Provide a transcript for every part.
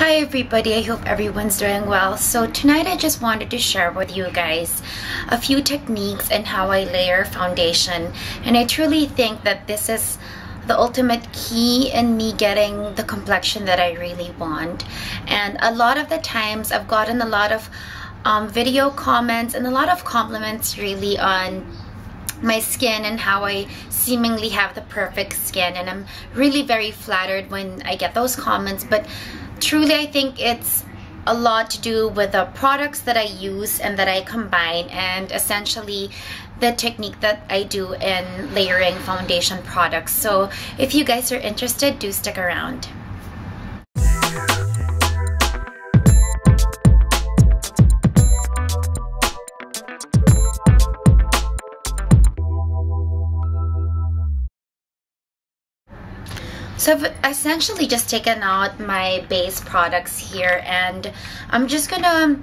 Hi everybody, I hope everyone's doing well. So tonight I just wanted to share with you guys a few techniques and how I layer foundation. And I truly think that this is the ultimate key in me getting the complexion that I really want. And a lot of the times I've gotten a lot of video comments and a lot of compliments really on my skin and how I seemingly have the perfect skin, and I'm really very flattered when I get those comments. But truly I think it's a lot to do with the products that I use and that I combine, and essentially the technique that I do in layering foundation products. So if you guys are interested, do stick around. So I've essentially just taken out my base products here, and I'm just gonna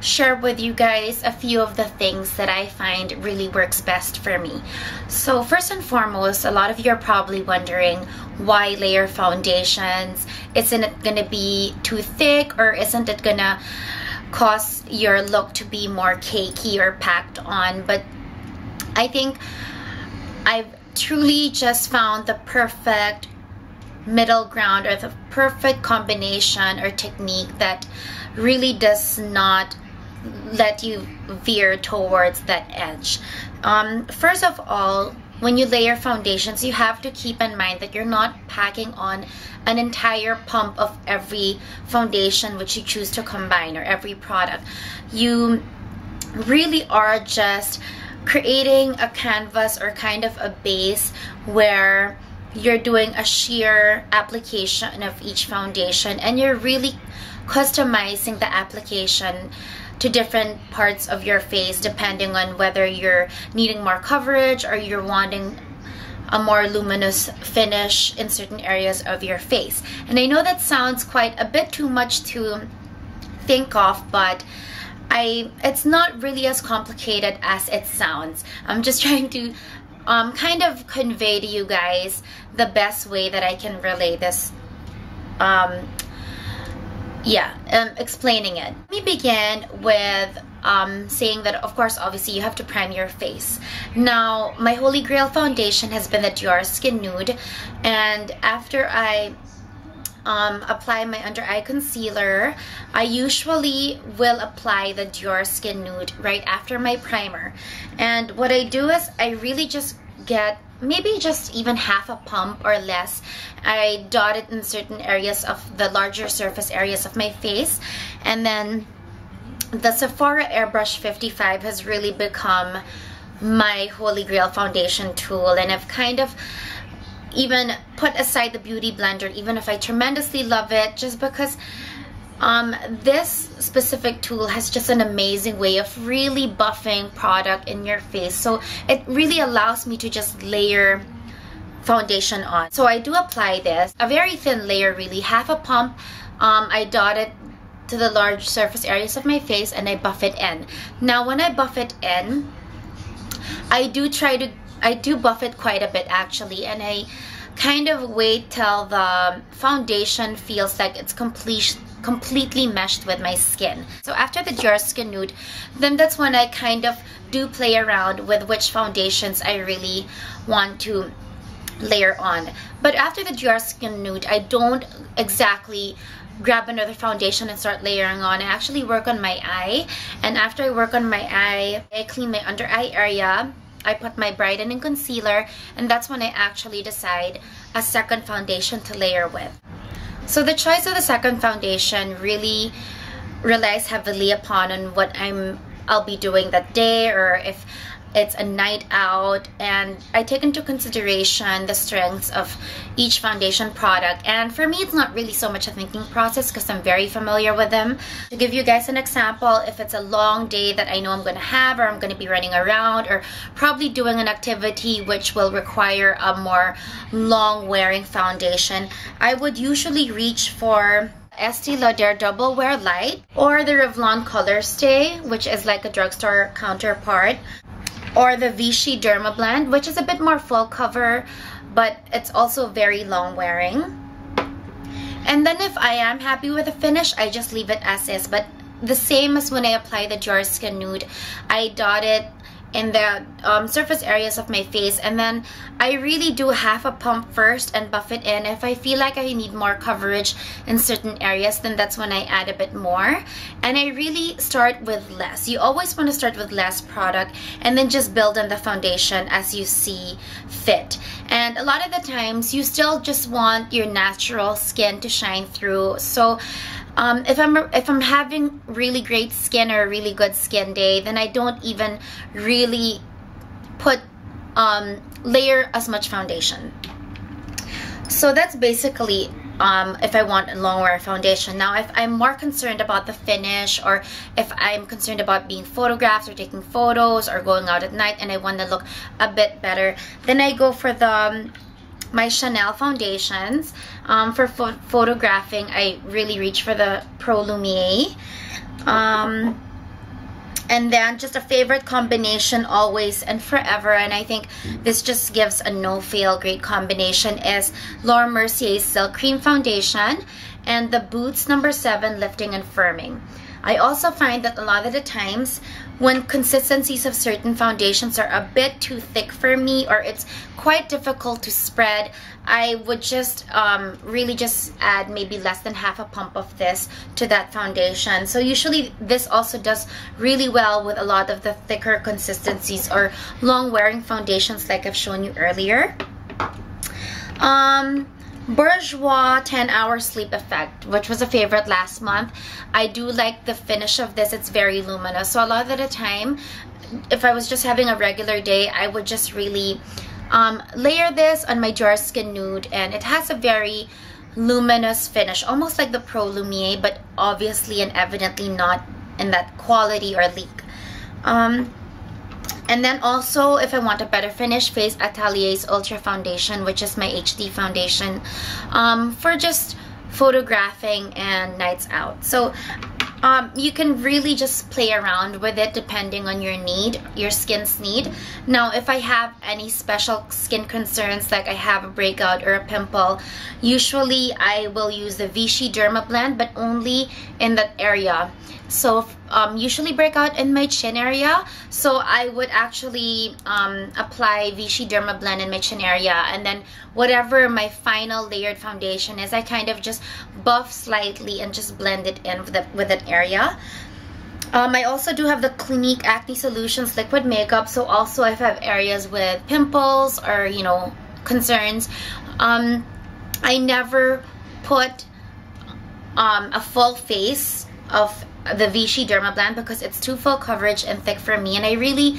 share with you guys a few of the things that I find really works best for me. So first and foremost, a lot of you are probably wondering why layer foundations. Isn't it gonna be too thick, or isn't it gonna cause your look to be more cakey or packed on? But I think I've truly just found the perfect middle ground, or the perfect combination or technique that really does not let you veer towards that edge. First of all, when you layer foundations, you have to keep in mind that you're not packing on an entire pump of every foundation which you choose to combine, or every product. You really are just creating a canvas or kind of a base where you're doing a sheer application of each foundation, and you're really customizing the application to different parts of your face depending on whether you're needing more coverage or you're wanting a more luminous finish in certain areas of your face. And I know that sounds quite a bit too much to think of, but it's not really as complicated as it sounds. I'm just trying to kind of convey to you guys the best way that I can relay this, explaining it. Let me begin with saying that, of course, obviously you have to prime your face. Now, my holy grail foundation has been the Diorskin Nude, and after I apply my under eye concealer, I usually will apply the Diorskin Nude right after my primer. And what I do is I really just get maybe just even half a pump or less. I dot it in certain areas of the larger surface areas of my face, and then the Sephora Airbrush 55 has really become my holy grail foundation tool, and I've kind of even put aside the Beauty blender, even if I tremendously love it, just because this specific tool has just an amazing way of really buffing product in your face. So it really allows me to just layer foundation on. So I do apply this, a very thin layer, really, half a pump. I dot it to the large surface areas of my face, and I buff it in. Now when I buff it in, I do buff it quite a bit actually, and I kind of wait till the foundation feels like it's completely meshed with my skin. So after the Diorskin Nude, then that's when I kind of do play around with which foundations I really want to layer on. But after the Diorskin Nude, I don't exactly grab another foundation and start layering on. I actually work on my eye, and after I work on my eye, I clean my under eye area, I put my brightening concealer, and that's when I actually decide a second foundation to layer with. So the choice of the second foundation really relies heavily upon what I'll be doing that day, or if it's a night out, and I take into consideration the strengths of each foundation product. And for me, it's not really so much a thinking process because I'm very familiar with them. To give you guys an example, if it's a long day that I know I'm going to have, or I'm going to be running around, or probably doing an activity which will require a more long wearing foundation, I would usually reach for Estee Lauder Double Wear Light, or the Revlon Colorstay, which is like a drugstore counterpart, or the Vichy Dermablend, which is a bit more full cover, but it's also very long wearing. And then if I am happy with the finish, I just leave it as is. But the same as when I apply the Diorskin Nude, I dot it in the surface areas of my face, and then I really do half a pump first and buff it in. If I feel like I need more coverage in certain areas, then that's when I add a bit more. And I really start with less. You always want to start with less product and then just build on the foundation as you see fit. And a lot of the times you still just want your natural skin to shine through. So if I'm having really great skin or a really good skin day, then I don't even really put layer as much foundation. So that's basically if I want a long wear foundation. Now if I'm more concerned about the finish, or if I'm concerned about being photographed or taking photos or going out at night and I want to look a bit better, then I go for my Chanel foundations. For photographing, I really reach for the Pro Lumiere. And then just a favorite combination always and forever, and I think this just gives a no-fail great combination, is Laura Mercier's Silk Cream Foundation and the Beaute No. 7 Lifting and Firming. I also find that a lot of the times when consistencies of certain foundations are a bit too thick for me, or it's quite difficult to spread, I would just really just add maybe less than half a pump of this to that foundation. So usually this also does really well with a lot of the thicker consistencies or long wearing foundations like I've shown you earlier. Bourjois 10-hour sleep effect, which was a favorite last month. I do like the finish of this. It's very luminous. So a lot of the time, if I was just having a regular day, I would just really layer this on my Diorskin Nude, and it has a very luminous finish, almost like the Pro Lumiere, but obviously and evidently not in that quality or leak. And then also, if I want a better finish, Face Atelier's Ultra Foundation, which is my HD foundation for just photographing and nights out. So you can really just play around with it depending on your need, your skin's need. Now, if I have any special skin concerns, like I have a breakout or a pimple, usually I will use the Vichy Dermablend, but only in that area. So usually breakout in my chin area, so I would actually apply Vichy Dermablend in my chin area, and then whatever my final layered foundation is, I kind of just buff slightly and just blend it in with that area. I also do have the Clinique Acne Solutions liquid makeup, so also if I have areas with pimples or, you know, concerns, I never put a full face of the Vichy Dermablend because it's too full coverage and thick for me, and I really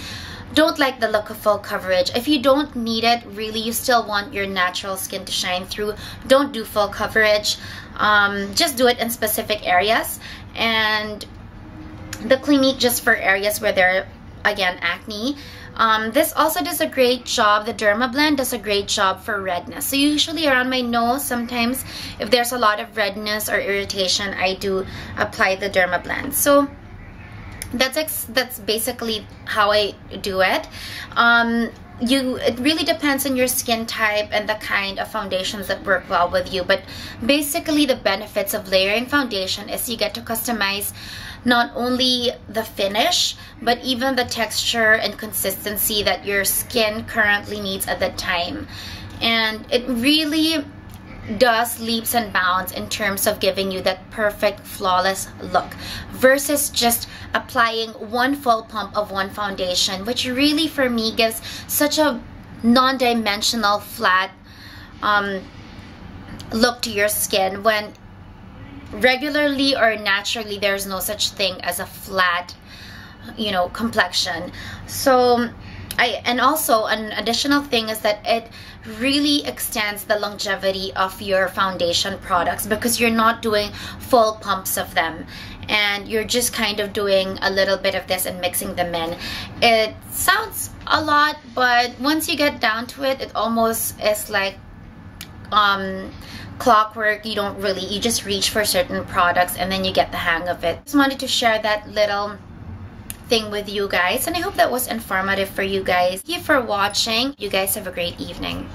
don't like the look of full coverage. If you don't need it, really, you still want your natural skin to shine through, don't do full coverage. Just do it in specific areas, and the Clinique just for areas where there, again, acne. This also does a great job, the Dermablend does a great job for redness. So usually around my nose, sometimes if there's a lot of redness or irritation, I do apply the Dermablend. So that's basically how I do it. It really depends on your skin type and the kind of foundations that work well with you, but basically the benefits of layering foundation is you get to customize not only the finish, but even the texture and consistency that your skin currently needs at the time. And it really does leaps and bounds in terms of giving you that perfect, flawless look versus just applying one full pump of one foundation, which really for me gives such a non-dimensional, flat look to your skin, when regularly or naturally there's no such thing as a flat, you know, complexion. So and also an additional thing is that it really extends the longevity of your foundation products because you're not doing full pumps of them, and you're just kind of doing a little bit of this and mixing them in. It sounds a lot, but once you get down to it, it almost is like clockwork. You just reach for certain products and then you get the hang of it. Just wanted to share that little thing with you guys, and I hope that was informative for you guys. Thank you for watching. You guys have a great evening.